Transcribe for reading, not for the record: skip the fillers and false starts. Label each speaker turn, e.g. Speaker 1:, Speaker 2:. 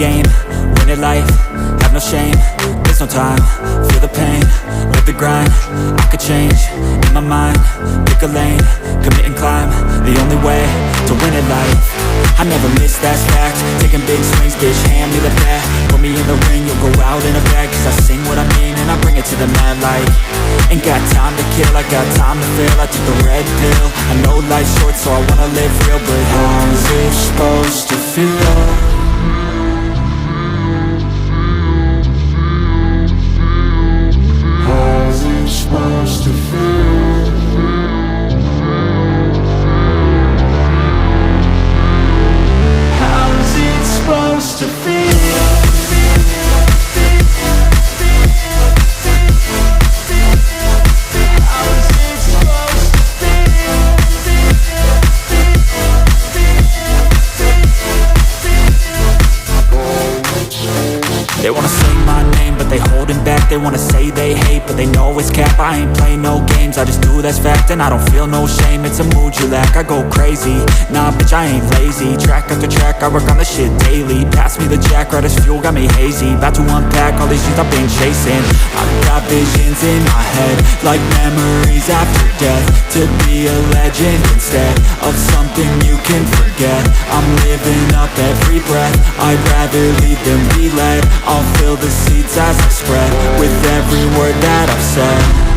Speaker 1: game, win at life, have no shame. There's no time, feel the pain, live the grind. I could change, in my mind, pick a lane, commit and climb, the only way to win at life. I never miss, that's fact. Taking big swings, bitch, hand me the bat. Put me in the ring, you'll go out in a bag. Cause I sing what I mean and I bring it to the mad light. Ain't got time to kill, I got time to feel. I took the red pill, I know life's short so I wanna live real. But how's it supposed to feel? How's it supposed to feel? How's it supposed to feel? They wanna say my name, but they holding back. They wanna say they hate, but they know it's cap. I ain't play no games, I just do that's fact. And I don't feel no shame, it's a mood you lack. I go crazy, nah bitch I ain't lazy. Track after track, I work on this shit daily. Pass me the jack, right as fuel, got me hazy. About to unpack all these things I've been chasing. I've got visions in my head, like memories after death. To be a legend instead of something you can forget. I'm living up every breath, I'd rather lead than be led. I'll fill the seats as I spread with every word that I've said.